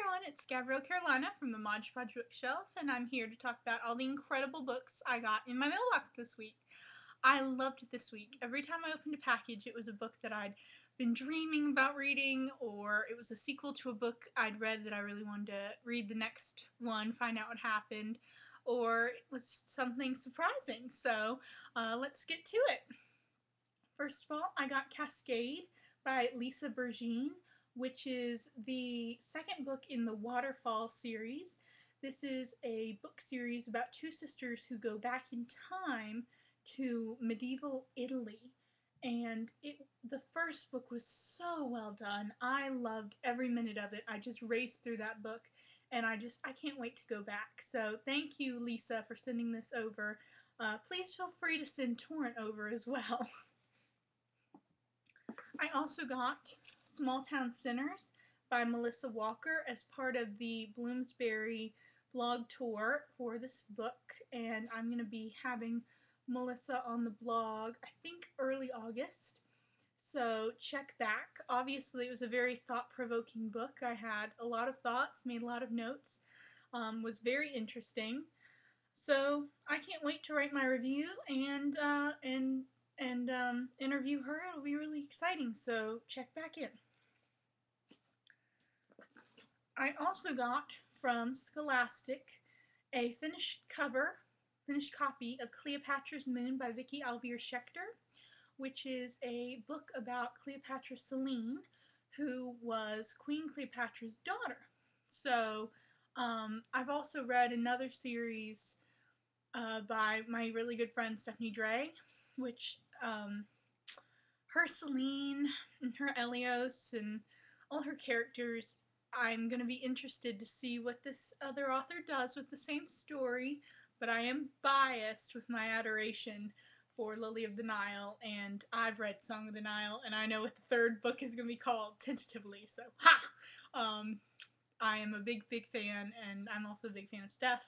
everyone, it's Gabrielle Carolina from the Mod Podge Bookshelf, and I'm here to talk about all the incredible books I got in my mailbox this week. I loved it this week. Every time I opened a package, it was a book that I'd been dreaming about reading, or it was a sequel to a book I'd read that I really wanted to read the next one, find out what happened, or it was something surprising. So let's get to it. First of all, I got Cascade by Lisa Bergin, which is the second book in the Waterfall series. This is a book series about two sisters who go back in time to medieval Italy. And the first book was so well done. I loved every minute of it. I just raced through that book, and I can't wait to go back. So thank you, Lisa, for sending this over. Please feel free to send Torrent over as well. I also got Small Town Sinners by Melissa Walker as part of the Bloomsbury blog tour for this book, and I'm going to be having Melissa on the blog, I think early August, so check back. Obviously, it was a very thought-provoking book. I had a lot of thoughts, made a lot of notes, was very interesting, so I can't wait to write my review and interview her. It'll be really exciting, so check back in. I also got from Scholastic a finished copy of Cleopatra's Moon by Vicki Alvier Schechter, which is a book about Cleopatra Selene, who was Queen Cleopatra's daughter. So I've also read another series by my really good friend Stephanie Dray, which her Selene and her Elios and all her characters, I'm going to be interested to see what this other author does with the same story, but I am biased with my adoration for Lily of the Nile, and I've read Song of the Nile, and I know what the third book is going to be called, tentatively, so ha! I am a big fan, and I'm also a big fan of Steph,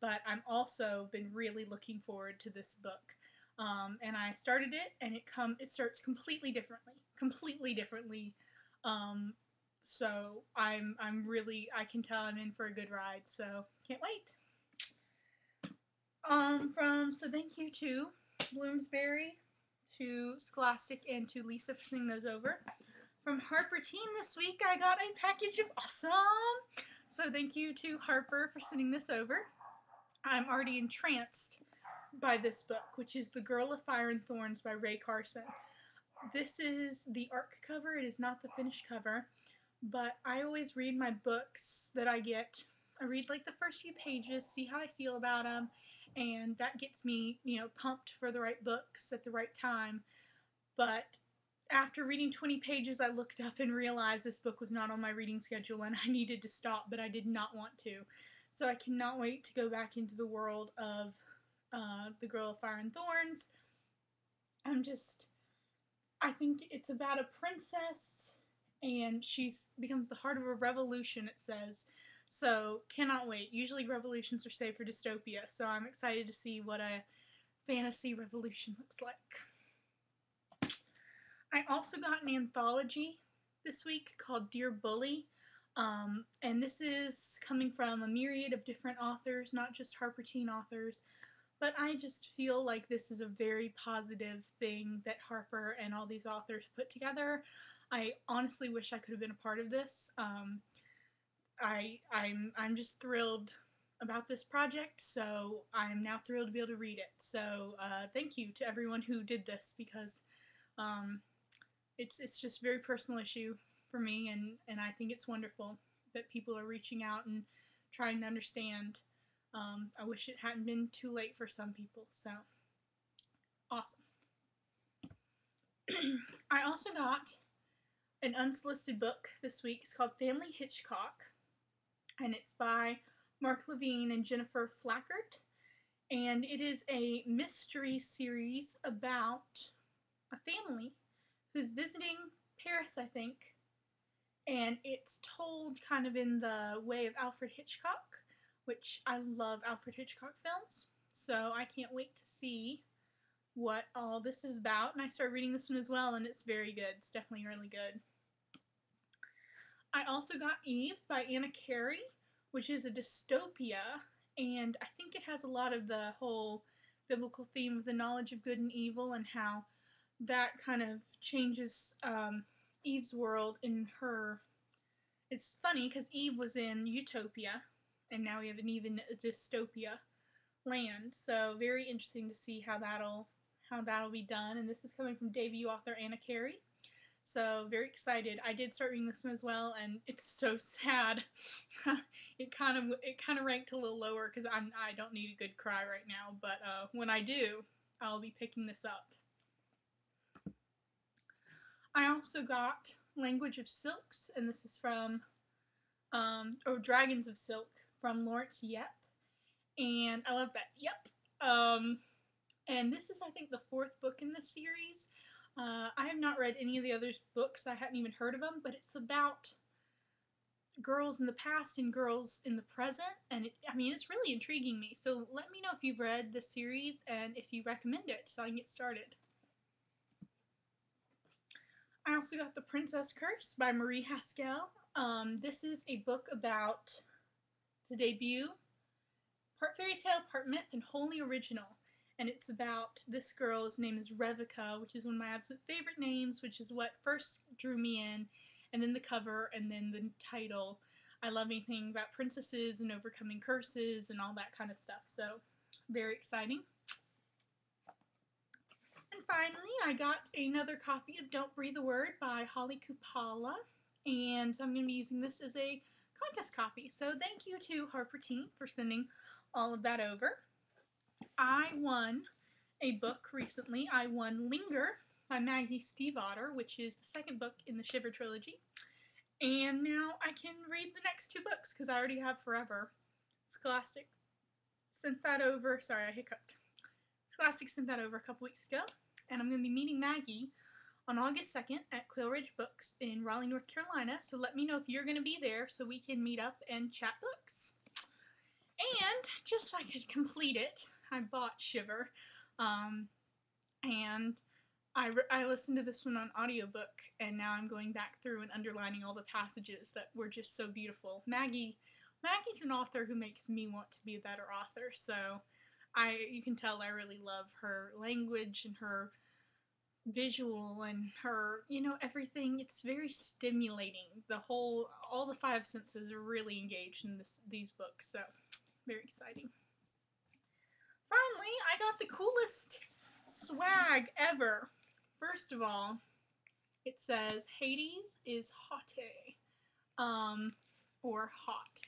but I'm also been really looking forward to this book. And I started it, and it starts completely differently. So I can tell I'm in for a good ride. So can't wait. So thank you to Bloomsbury, to Scholastic, and to Lisa for sending those over. From Harper Teen this week, I got a package of awesome. So thank you to Harper for sending this over. I'm already entranced by this book, which is The Girl of Fire and Thorns by Rae Carson. This is the ARC cover. It is not the finished cover, but I always read my books that I get. I read like the first few pages, see how I feel about them, and that gets me, pumped for the right books at the right time. But after reading 20 pages, I looked up and realized this book was not on my reading schedule, and I needed to stop, but I did not want to. So I cannot wait to go back into the world of The Girl of Fire and Thorns. I think it's about a princess, and she becomes the heart of a revolution, it says. So, cannot wait. Usually revolutions are saved for dystopia, so I'm excited to see what a fantasy revolution looks like. I also got an anthology this week called Dear Bully. And this is coming from a myriad of different authors, not just Harper Teen authors, but I just feel like this is a very positive thing that Harper and all these authors put together. I honestly wish I could have been a part of this. I'm just thrilled about this project, so I'm now thrilled to be able to read it. So thank you to everyone who did this, because it's just a very personal issue for me, and I think it's wonderful that people are reaching out and trying to understand. I wish it hadn't been too late for some people, so awesome. I also got an unsolicited book this week. It's called Family Hitchcock, and it's by Mark Levine and Jennifer Flackert, and it is a mystery series about a family who's visiting Paris, I think, and it's told kind of in the way of Alfred Hitchcock, which I love Alfred Hitchcock films, so I can't wait to see what all this is about. And I started reading this one as well, and it's very good. It's definitely really good. I also got Eve by Anna Carey, which is a dystopia, and I think it has a lot of the whole biblical theme of the knowledge of good and evil and how that kind of changes Eve's world in her. It's funny because Eve was in Utopia, and now we have an Eve in a dystopia land. So very interesting to see how that'll be done. And this is coming from debut author Anna Carey. So very excited. I did start reading this one as well, and it's so sad. it kind of ranked a little lower because I don't need a good cry right now. But when I do, I'll be picking this up. I also got Language of Silks, and this is from Dragons of Silk from Lawrence Yep, and I love that Yep. And this is, I think, the 4th book in this series. I have not read any of the other books. I hadn't even heard of them, but it's about girls in the past and girls in the present, and it's really intriguing me. So let me know if you've read the series and if you recommend it so I can get started. I also got The Princess Curse by Marie Haskell. This is a book about, to debut, part fairy tale, part myth, and wholly original. And it's about this girl's name is Revika, which is one of my absolute favorite names, which is what first drew me in, and then the cover, and then the title. I love anything about princesses and overcoming curses and all that kind of stuff, so very exciting. And finally, I got another copy of Don't Breathe a Word by Holly Kupala, and I'm going to be using this as a contest copy. So thank you to Harper Teen for sending all of that over. I won a book recently. I won Linger by Maggie Stiefvater, which is the 2nd book in the Shiver trilogy. And now I can read the next 2 books because I already have Forever. Scholastic sent that over. Sorry, I hiccuped. Scholastic sent that over a couple weeks ago. And I'm going to be meeting Maggie on August 2nd at Quail Ridge Books in Raleigh, North Carolina. So let me know if you're going to be there so we can meet up and chat books. And just so I could complete it, I bought Shiver. And I listened to this one on audiobook, and now I'm going back through and underlining all the passages that were just so beautiful. Maggie's an author who makes me want to be a better author, so you can tell I really love her language and her visual and her, everything. It's very stimulating. All the 5 senses are really engaged in these books, so very exciting. Finally, I got the coolest swag ever. First of all, it says Hades is hottie, or hot,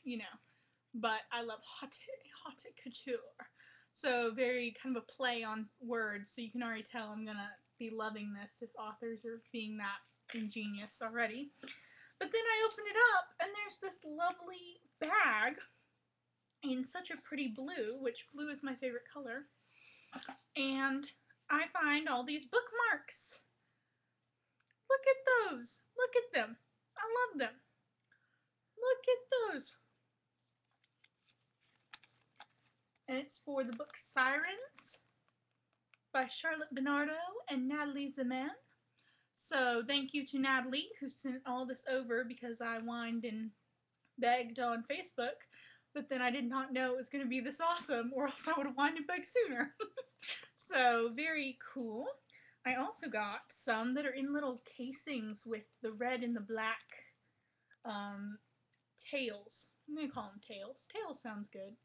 but I love hottie couture. So very kind of a play on words, so you can already tell I'm gonna be loving this if authors are being that ingenious already. But then I open it up, and there's this lovely bag in such a pretty blue, which blue is my favorite color, and I find all these bookmarks. Look at those. Look at them. I love them. Look at those. And it's for the book Sirens by Charlotte Bernardo and Natalie Zeman. So thank you to Natalie who sent all this over because I whined and begged on Facebook, but then I did not know it was going to be this awesome, or else I would have whined and begged sooner. So very cool. I also got some that are in little casings with the red and the black tails. I'm going to call them tails. Tails sounds good.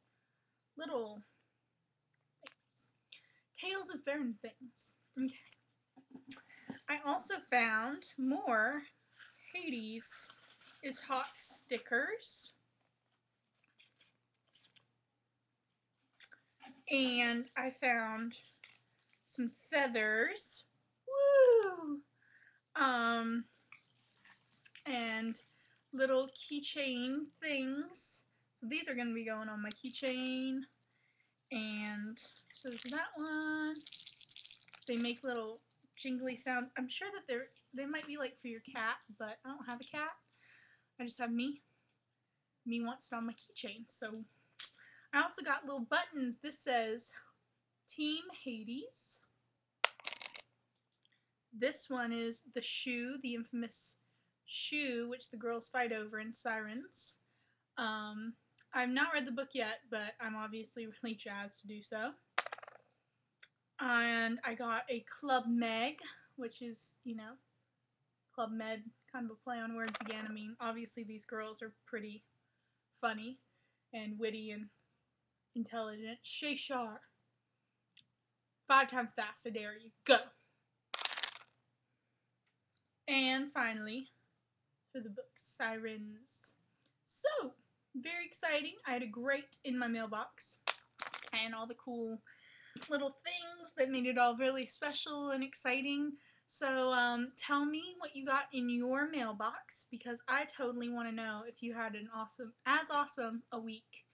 Little things. Tails is better than things. Okay. I also found more Hades is hot stickers. And I found some feathers. Woo! And little keychain things. So these are going to be going on my keychain. And so there's that one. They make little jingly sounds. I'm sure that they might be like for your cat, but I don't have a cat. I just have me. Me wants it on my keychain. So I also got little buttons. This says Team Hades. This one is the shoe, the infamous shoe which the girls fight over in Sirens. I've not read the book yet, but I'm obviously really jazzed to do so. And I got a Club Meg, which is, Club Med, kind of a play on words again. I mean, obviously these girls are pretty funny and witty and intelligent. Sheshar. 5 times fast, I dare you. Go! And finally, for the book, Sirens. So, very exciting. I had a grate in my mailbox and all the cool little things that made it all really special and exciting. So tell me what you got in your mailbox, because I totally want to know if you had an awesome a week